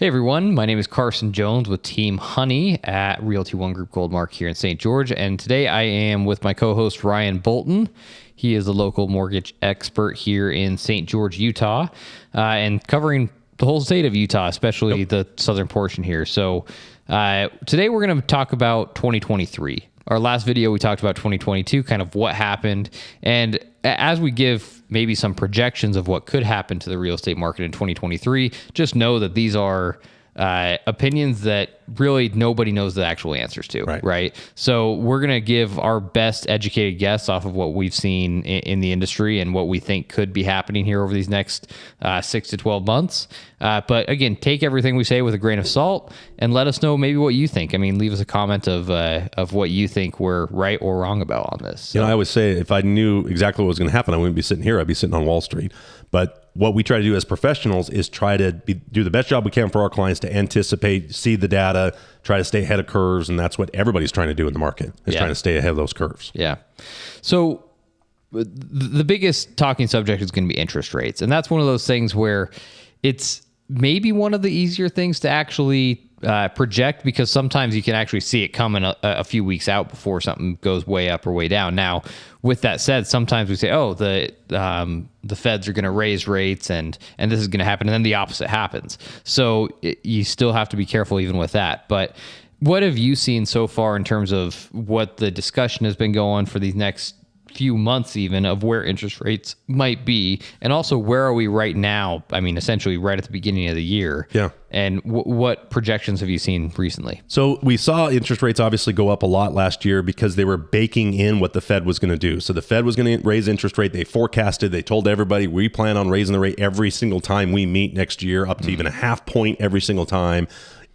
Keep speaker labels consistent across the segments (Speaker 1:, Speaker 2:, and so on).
Speaker 1: Hey everyone, my name is Carson Jones with Team Honey at Realty One Group Goldmark here in St. George, and today I am with my co-host Ryan Bolton. He is a local mortgage expert here in St. George, Utah, and covering the whole state of Utah, especially the southern portion here. So today we're going to talk about 2023. Our last video, we talked about 2022, kind of what happened. And as we give maybe some projections of what could happen to the real estate market in 2023, just know that these are opinions that really nobody knows the actual answers to, right? So we're going to give our best educated guess off of what we've seen in the industry and what we think could be happening here over these next 6 to 12 months. But again, take everything we say with a grain of salt and let us know maybe what you think. I mean, leave us a comment of what you think we're right or wrong about on this. So.
Speaker 2: You know, I always say if I knew exactly what was going to happen, I wouldn't be sitting here. I'd be sitting on Wall Street. But what we try to do as professionals is try to do the best job we can for our clients to anticipate, see the data, try to stay ahead of curves. And that's what everybody's trying to do in the market, is trying to stay ahead of those curves.
Speaker 1: Yeah. So the biggest talking subject is going to be interest rates. And that's one of those things where it's maybe one of the easier things to actually project, because sometimes you can actually see it coming a few weeks out before something goes way up or way down. Now, with that said, sometimes we say, oh, the feds are going to raise rates and this is going to happen. And then the opposite happens. So you still have to be careful even with that. But what have you seen so far in terms of what the discussion has been going for these next few months even of where interest rates might be, and also where are we right now? I mean, essentially right at the beginning of the year.
Speaker 2: Yeah.
Speaker 1: And what projections have you seen recently?
Speaker 2: So we saw interest rates obviously go up a lot last year because they were baking in what the Fed was going to do. So the Fed was going to raise interest rate. They forecasted, they told everybody, we plan on raising the rate every single time we meet next year, up to even a half point every single time.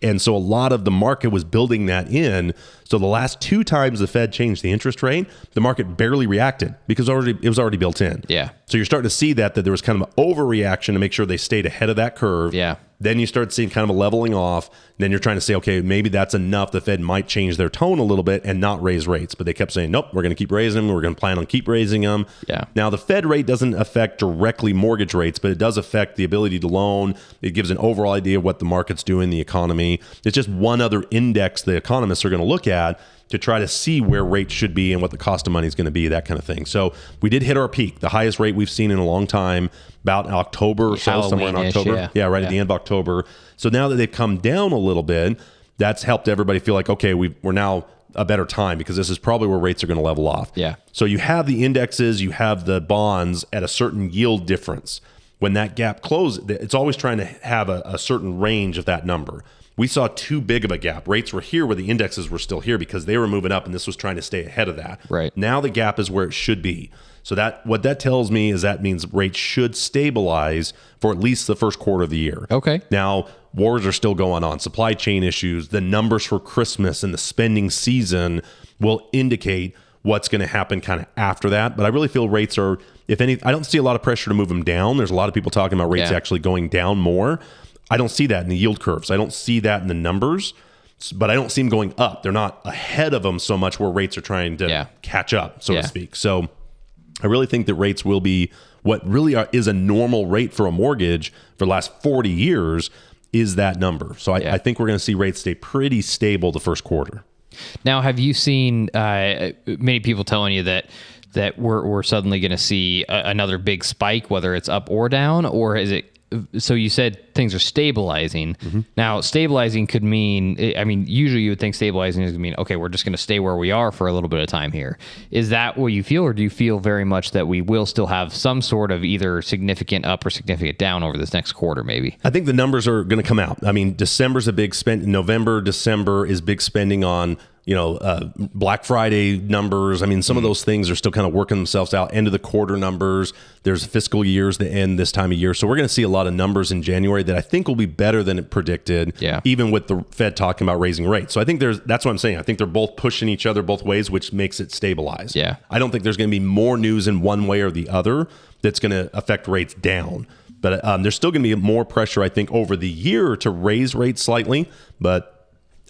Speaker 2: And so a lot of the market was building that in. So the last two times the Fed changed the interest rate, the market barely reacted because it was already built in.
Speaker 1: Yeah.
Speaker 2: So you're starting to see that there was kind of an overreaction to make sure they stayed ahead of that curve.
Speaker 1: Yeah.
Speaker 2: Then you start seeing kind of a leveling off. Then you're trying to say, okay, maybe that's enough. The Fed might change their tone a little bit and not raise rates. But they kept saying, nope, we're going to keep raising them. We're going to plan on keep raising them.
Speaker 1: Yeah.
Speaker 2: Now, the Fed rate doesn't affect directly mortgage rates, but it does affect the ability to loan. It gives an overall idea of what the market's doing, the economy. It's just one other index the economists are going to look at to try to see where rates should be and what the cost of money is going to be, that kind of thing. So we did hit our peak, the highest rate we've seen in a long time, about October or so, somewhere in October. Yeah, right at the end of October. So now that they've come down a little bit, that's helped everybody feel like, okay, we're now a better time because this is probably where rates are going to level off.
Speaker 1: Yeah.
Speaker 2: So you have the indexes, you have the bonds at a certain yield difference. When that gap closes, it's always trying to have a certain range of that number. We saw too big of a gap. Rates were here where the indexes were still here because they were moving up and this was trying to stay ahead of that.
Speaker 1: Right.
Speaker 2: Now the gap is where it should be. So what that tells me is that means rates should stabilize for at least the first quarter of the year.
Speaker 1: Okay.
Speaker 2: Now, wars are still going on, supply chain issues, the numbers for Christmas and the spending season will indicate what's going to happen kind of after that. But I really feel rates are, if any, I don't see a lot of pressure to move them down. There's a lot of people talking about rates actually going down more. I don't see that in the yield curves. I don't see that in the numbers, but I don't see them going up. They're not ahead of them so much where rates are trying to catch up, so to speak. So I really think that rates will be what really is a normal rate for a mortgage for the last 40 years is that number. So I think we're going to see rates stay pretty stable the first quarter.
Speaker 1: Now, have you seen many people telling you that we're suddenly going to see another big spike, whether it's up or down, or is it? So you said things are stabilizing. Mm-hmm. Now, stabilizing could mean, I mean, usually you would think stabilizing is going to mean, okay, we're just going to stay where we are for a little bit of time here. Is that what you feel, or do you feel very much that we will still have some sort of either significant up or significant down over this next quarter, maybe?
Speaker 2: I think the numbers are going to come out. I mean, December's a big spend. November, December is big spending on, Black Friday numbers. I mean, some of those things are still kind of working themselves out. End of the quarter numbers. There's fiscal years that end this time of year. So we're going to see a lot of numbers in January that I think will be better than it predicted, even with the Fed talking about raising rates. So I think that's what I'm saying. I think they're both pushing each other both ways, which makes it stabilize.
Speaker 1: Yeah.
Speaker 2: I don't think there's going to be more news in one way or the other that's going to affect rates down. But there's still going to be more pressure, I think, over the year to raise rates slightly. But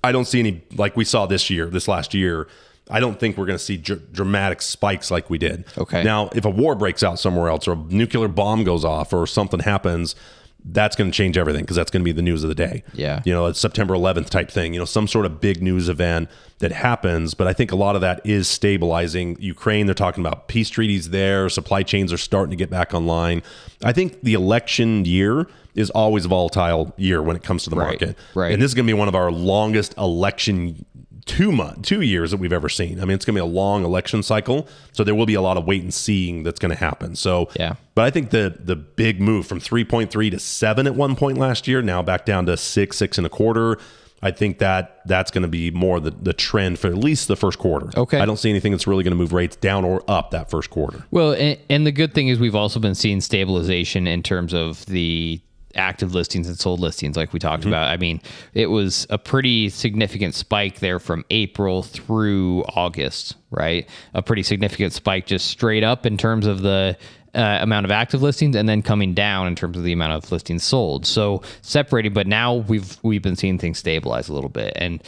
Speaker 2: I don't see any, like we saw this last year, I don't think we're going to see dramatic spikes like we did.
Speaker 1: Okay.
Speaker 2: Now, if a war breaks out somewhere else or a nuclear bomb goes off or something happens, that's going to change everything because that's going to be the news of the day.
Speaker 1: Yeah.
Speaker 2: It's September 11th type thing, some sort of big news event that happens. But I think a lot of that is stabilizing. Ukraine, they're talking about peace treaties there. Supply chains are starting to get back online. I think the election year is always a volatile year when it comes to the market.
Speaker 1: Right.
Speaker 2: And this is going to be one of our longest election 2 years that we've ever seen. I mean, it's going to be a long election cycle, so there will be a lot of wait and seeing that's going to happen. So,
Speaker 1: yeah.
Speaker 2: But I think the big move from 3.3 to 7 at one point last year, now back down to 6 and a quarter. I think that's going to be more the trend for at least the first quarter.
Speaker 1: Okay.
Speaker 2: I don't see anything that's really going to move rates down or up that first quarter.
Speaker 1: Well, and the good thing is we've also been seeing stabilization in terms of the active listings and sold listings like we talked about. I mean, it was a pretty significant spike there from April through August, right? A pretty significant spike just straight up in terms of the amount of active listings and then coming down in terms of the amount of listings sold. So separated, but now we've been seeing things stabilize a little bit, and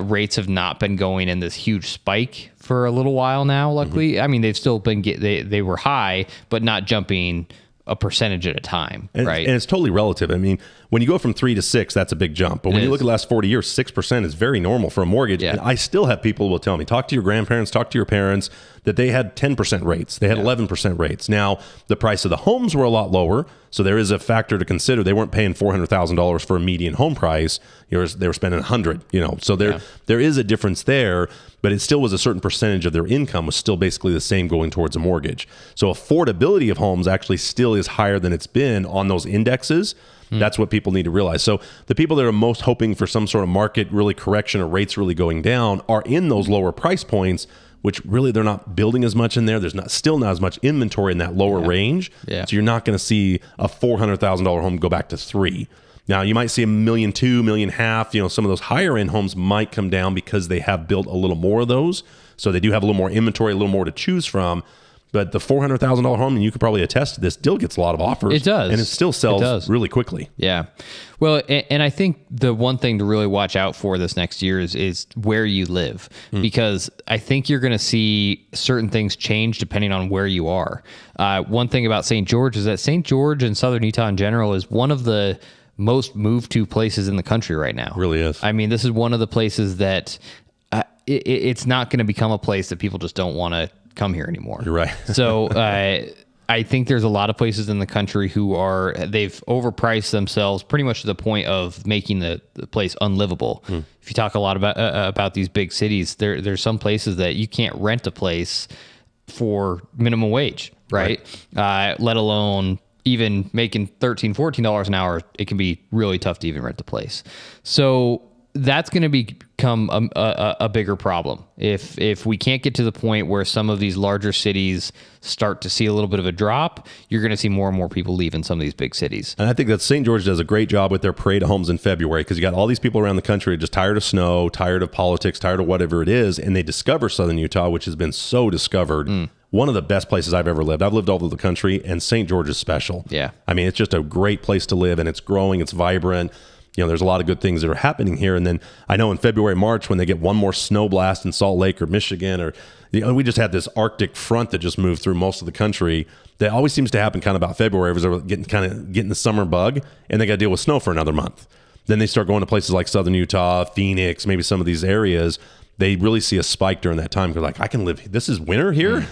Speaker 1: rates have not been going in this huge spike for a little while now, luckily. I mean, they've still been, they were high, but not jumping a percentage at a time, right?
Speaker 2: And it's totally relative. I mean, when you go from 3 to 6, that's a big jump. But when you look at the last 40 years, 6% is very normal for a mortgage. Yeah. And I still have people who will tell me, talk to your grandparents, talk to your parents, that they had 10% rates. They had 11% rates. Now, the price of the homes were a lot lower. So there is a factor to consider. They weren't paying $400,000 for a median home price. They were spending $100,000, So there is a difference there, but it still was a certain percentage of their income was still basically the same going towards a mortgage. So affordability of homes actually still is higher than it's been on those indexes. That's what people need to realize. So the people that are most hoping for some sort of market really correction or rates really going down are in those lower price points, which really they're not building as much in there. There's still not as much inventory in that lower range. Yeah. So you're not going to see a $400,000 home go back to 3. Now you might see $1.2 million, $1.5 million. Some of those higher end homes might come down because they have built a little more of those. So they do have a little more inventory, a little more to choose from. But the $400,000 home, and you could probably attest to this, still gets a lot of offers.
Speaker 1: It does.
Speaker 2: And it still sells really quickly.
Speaker 1: Yeah. Well, and I think the one thing to really watch out for this next year is where you live, because I think you're going to see certain things change depending on where you are. One thing about St. George is that St. George and Southern Utah in general is one of the most moved to places in the country right now.
Speaker 2: It really is.
Speaker 1: I mean, this is one of the places that it's not going to become a place that people just don't want to come here anymore.
Speaker 2: You're right.
Speaker 1: So I think there's a lot of places in the country they've overpriced themselves pretty much to the point of making the place unlivable. If you talk a lot about these big cities, there's some places that you can't rent a place for minimum wage, right? Let alone even making $13, $14 an hour. It can be really tough to even rent the place. So that's going to become a bigger problem if we can't get to the point where some of these larger cities start to see a little bit of a drop. You're going to see more and more people leaving some of these big cities.
Speaker 2: And I think that St. George does a great job with their parade of homes in February, because you got all these people around the country just tired of snow, tired of politics, tired of whatever it is, and they discover Southern Utah, which has been so discovered. One of the best places I've ever lived. I've lived all over the country, and St. George is special.
Speaker 1: Yeah.
Speaker 2: I mean, it's just a great place to live, and it's growing, it's vibrant. There's a lot of good things that are happening here. And then I know in February, March, when they get one more snow blast in Salt Lake or Michigan, or we just had this Arctic front that just moved through most of the country. That always seems to happen kind of about February, because they're getting the summer bug, and they got to deal with snow for another month. Then they start going to places like Southern Utah, Phoenix, maybe some of these areas. They really see a spike during that time. They're like, I can live. This is winter here.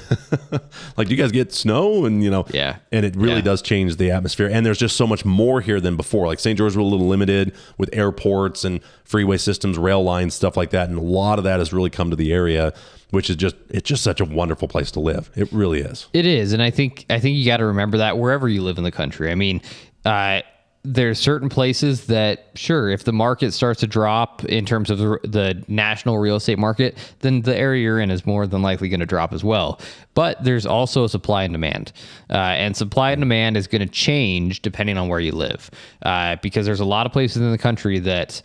Speaker 2: Like, do you guys get snow? And
Speaker 1: yeah.
Speaker 2: And it really does change the atmosphere. And there's just so much more here than before. Like St. George was a little limited with airports and freeway systems, rail lines, stuff like that. And a lot of that has really come to the area, which is it's just such a wonderful place to live. It really is.
Speaker 1: It is. And I think you got to remember that wherever you live in the country. I mean, there's certain places that, sure, if the market starts to drop in terms of the national real estate market, then the area you're in is more than likely going to drop as well. But there's also a supply and demand. And supply and demand is going to change depending on where you live. Because there's a lot of places in the country that,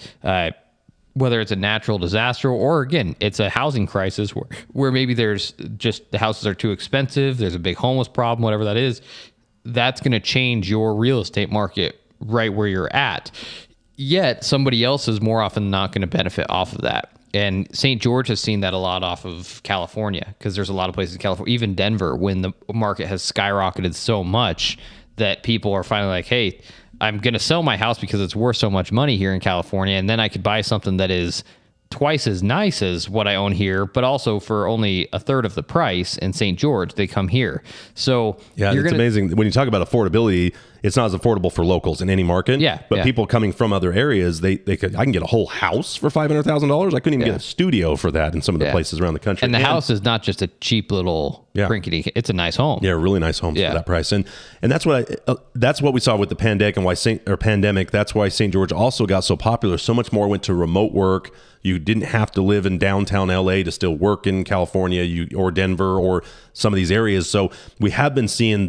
Speaker 1: whether it's a natural disaster or, again, it's a housing crisis where maybe there's just the houses are too expensive, there's a big homeless problem, whatever that is, that's going to change your real estate market right where you're at. Yet somebody else is more often than not going to benefit off of that. And St. George has seen that a lot off of California, because there's a lot of places in California, even Denver, when the market has skyrocketed so much that people are finally like, hey, I'm going to sell my house because it's worth so much money here in California, and then I could buy something that is twice as nice as what I own here, but also for only a third of the price in St. George, they come here. So
Speaker 2: yeah, it's amazing. When you talk about affordability, it's not as affordable for locals in any market.
Speaker 1: Yeah.
Speaker 2: But people coming from other areas, I can get a whole house for $500,000. I couldn't even get a studio for that in some of the places around the country.
Speaker 1: And the house is not just a cheap little rinkety. It's a nice home.
Speaker 2: Yeah, really nice homes for that price. And that's what we saw with the pandemic, and pandemic. That's why St. George also got so popular. So much more went to remote work. You didn't have to live in downtown LA to still work in California or Denver or some of these areas. So we have been seeing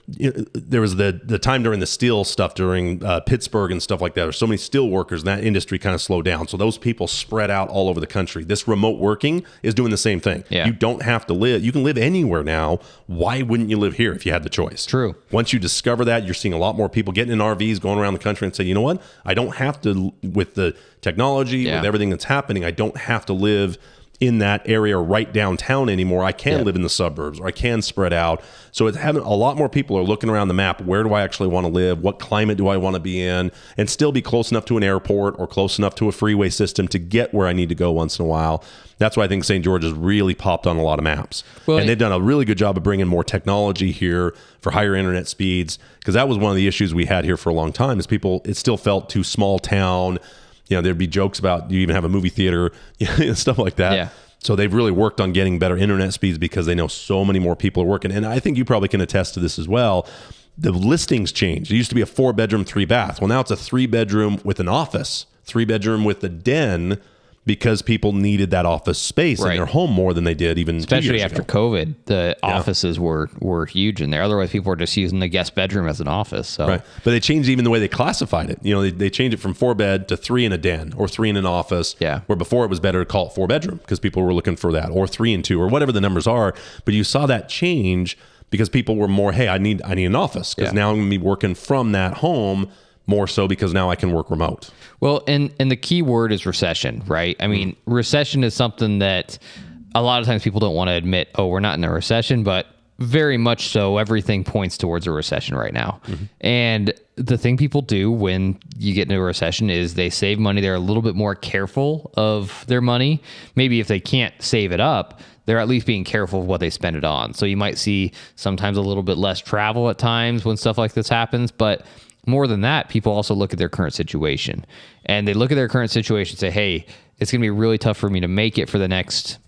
Speaker 2: there was the time during the steel stuff during Pittsburgh and stuff like that. There's so many steel workers, and that industry kind of slowed down. So those people spread out all over the country. This remote working is doing the same thing. Yeah. You don't have to live. You can live anywhere now. Why wouldn't you live here if you had the choice?
Speaker 1: True.
Speaker 2: Once you discover that, you're seeing a lot more people getting in RVs, going around the country and say, you know what? I don't have to, with the technology, with everything that's happening, I don't have to live in that area right downtown anymore. I can live in the suburbs, or I can spread out. So it's having a lot more people are looking around the map. Where do I actually want to live? What climate do I want to be in? And still be close enough to an airport or close enough to a freeway system to get where I need to go once in a while. That's why I think St. George has really popped on a lot of maps. Well, and they've done a really good job of bringing more technology here for higher internet speeds, because that was one of the issues we had here for a long time is it still felt too small town. You know, there'd be jokes about you even have a movie theater, stuff like that. Yeah. So they've really worked on getting better internet speeds because they know so many more people are working. And I think you probably can attest to this as well. The listings changed. It used to be a 4-bedroom, 3-bath. Well, now it's a 3-bedroom with an office, 3-bedroom with a den, because people needed that office space in their home more than they did even 2 years ago.
Speaker 1: Especially after COVID, the offices were huge in there. Otherwise, people were just using the guest bedroom as an office. So.
Speaker 2: Right. But they changed even the way they classified it. You know, they changed it from 4-bed to 3 in a den or 3 in an office. Yeah. Where before it was better to call it 4-bedroom because people were looking for that, or 3 and 2 or whatever the numbers are. But you saw that change because people were more, hey, I need an office because now I'm going to be working from that home more so because now I can work remote.
Speaker 1: Well, and the key word is recession, right? I mean, recession is something that a lot of times people don't want to admit, oh, we're not in a recession, but very much so, everything points towards a recession right now. Mm-hmm. And the thing people do when you get into a recession is they save money. They're a little bit more careful of their money. Maybe if they can't save it up, they're at least being careful of what they spend it on. So you might see sometimes a little bit less travel at times when stuff like this happens, but more than that, people also look at their current situation, and they look at their current situation and say, hey, it's going to be really tough for me to make it for the next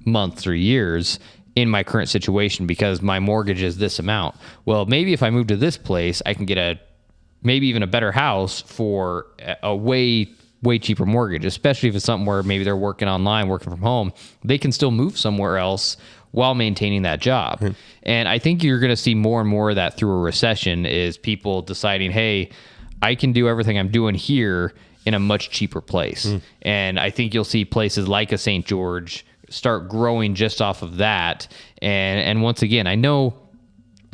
Speaker 1: months or years in my current situation because my mortgage is this amount. Well, maybe if I move to this place, I can get maybe even a better house for a way cheaper mortgage, especially if it's something where maybe they're working online, working from home. They can still move somewhere else while maintaining that job. Mm-hmm. And I think you're going to see more and more of that through a recession is people deciding, hey, I can do everything I'm doing here in a much cheaper place. Mm. And I think you'll see places like a St. George start growing just off of that. And once again, I know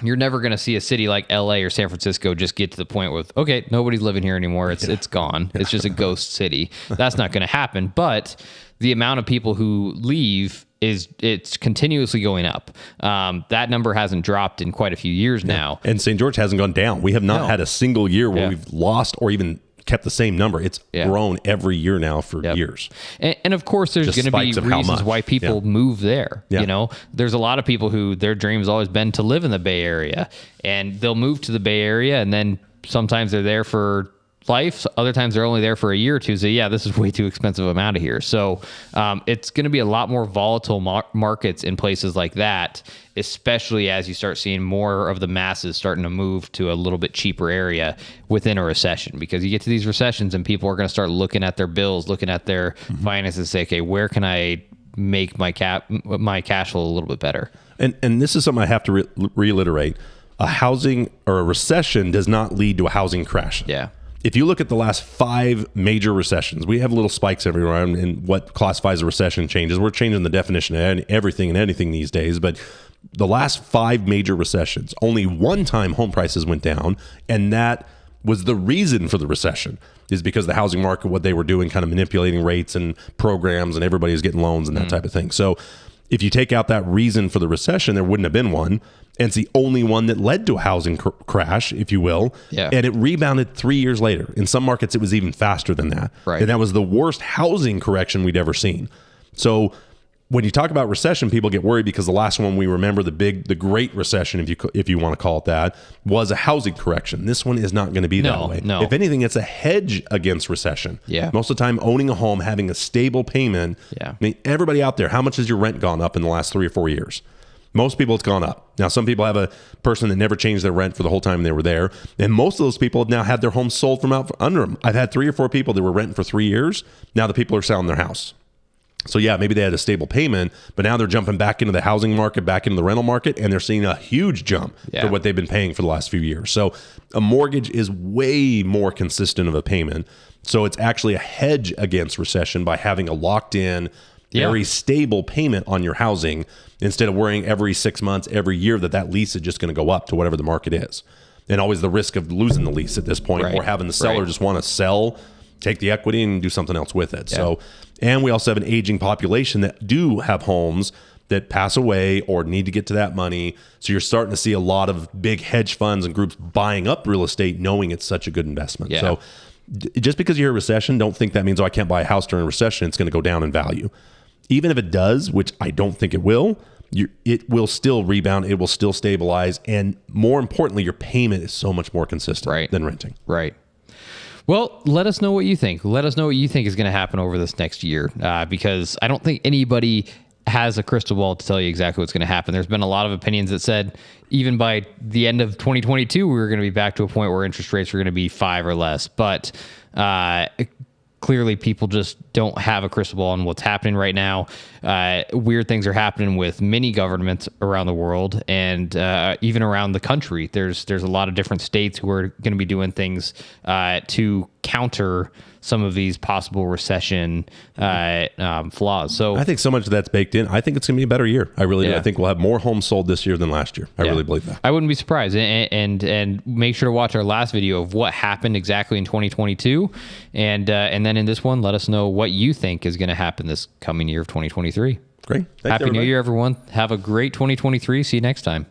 Speaker 1: you're never going to see a city like LA or San Francisco just get to the point with, okay, nobody's living here anymore. It's gone. It's just a ghost city. That's not going to happen. But the amount of people who leave it's continuously going up. That number hasn't dropped in quite a few years now. And
Speaker 2: St. George hasn't gone down. We have not had a single year where we've lost or even kept the same number. It's grown every year now for years.
Speaker 1: And of course, there's going to be reasons why people move there. You know, there's a lot of people who their dream has always been to live in the Bay Area, and they'll move to the Bay Area, and then sometimes they're there for life. Other times they're only there for a year or two. So this is way too expensive. I'm out of here. So it's going to be a lot more volatile markets in places like that, especially as you start seeing more of the masses starting to move to a little bit cheaper area within a recession, because you get to these recessions and people are going to start looking at their bills, looking at their finances and say, okay, where can I make my cash flow a little bit better?
Speaker 2: And this is something I have to reiterate. A housing or a recession does not lead to a housing crash.
Speaker 1: Yeah.
Speaker 2: If you look at the last 5 major recessions, we have little spikes everywhere, and what classifies a recession changes. We're changing the definition of everything and anything these days, but the last 5 major recessions, only one time home prices went down, and that was the reason for the recession, is because the housing market, what they were doing, kind of manipulating rates and programs, and everybody was getting loans and that type of thing. So if you take out that reason for the recession, there wouldn't have been one. And it's the only one that led to a housing crash, if you will.
Speaker 1: Yeah.
Speaker 2: And it rebounded 3 years later. In some markets, it was even faster than that.
Speaker 1: Right.
Speaker 2: And that was the worst housing correction we'd ever seen. So when you talk about recession, people get worried because the last one we remember, the Great Recession, if you want to call it that, was a housing correction. This one is not going to be that way.
Speaker 1: No.
Speaker 2: If anything, it's a hedge against recession.
Speaker 1: Yeah.
Speaker 2: Most of the time, owning a home, having a stable payment.
Speaker 1: Yeah.
Speaker 2: I mean, everybody out there, how much has your rent gone up in the last 3 or 4 years? Most people, it's gone up. Now, some people have a person that never changed their rent for the whole time they were there. And most of those people have now had their homes sold from out under them. I've had 3 or 4 people that were renting for 3 years. Now the people are selling their house. So yeah, maybe they had a stable payment, but now they're jumping back into the housing market, back into the rental market, and they're seeing a huge jump for what they've been paying for the last few years. So a mortgage is way more consistent of a payment. So it's actually a hedge against recession by having a locked in, very stable payment on your housing instead of worrying every 6 months, every year that lease is just going to go up to whatever the market is. And always the risk of losing the lease at this point or having the seller just want to sell, take the equity and do something else with it. So, and we also have an aging population that do have homes that pass away or need to get to that money. So you're starting to see a lot of big hedge funds and groups buying up real estate, knowing it's such a good investment. So just because you hear a recession, don't think that means, I can't buy a house during a recession. It's going to go down in value. Even if it does, which I don't think it will, it will still rebound. It will still stabilize. And more importantly, your payment is so much more consistent than renting.
Speaker 1: Right. Well, let us know what you think. Let us know what you think is going to happen over this next year, because I don't think anybody has a crystal ball to tell you exactly what's going to happen. There's been a lot of opinions that said even by the end of 2022, we were going to be back to a point where interest rates were going to be 5 or less. But clearly people just don't have a crystal ball on what's happening right now. Weird things are happening with many governments around the world and even around the country. There's a lot of different states who are going to be doing things to counter some of these possible recession flaws. So
Speaker 2: I think so much of that's baked in. I think it's going to be a better year. I really do. I think we'll have more homes sold this year than last year. I really believe that.
Speaker 1: I wouldn't be surprised. And make sure to watch our last video of what happened exactly in 2022. And then in this one, let us know what you think is going to happen this coming year of 2023.
Speaker 2: Great. Thanks,
Speaker 1: Happy
Speaker 2: everybody.
Speaker 1: New Year, everyone. Have a great 2023. See you next time.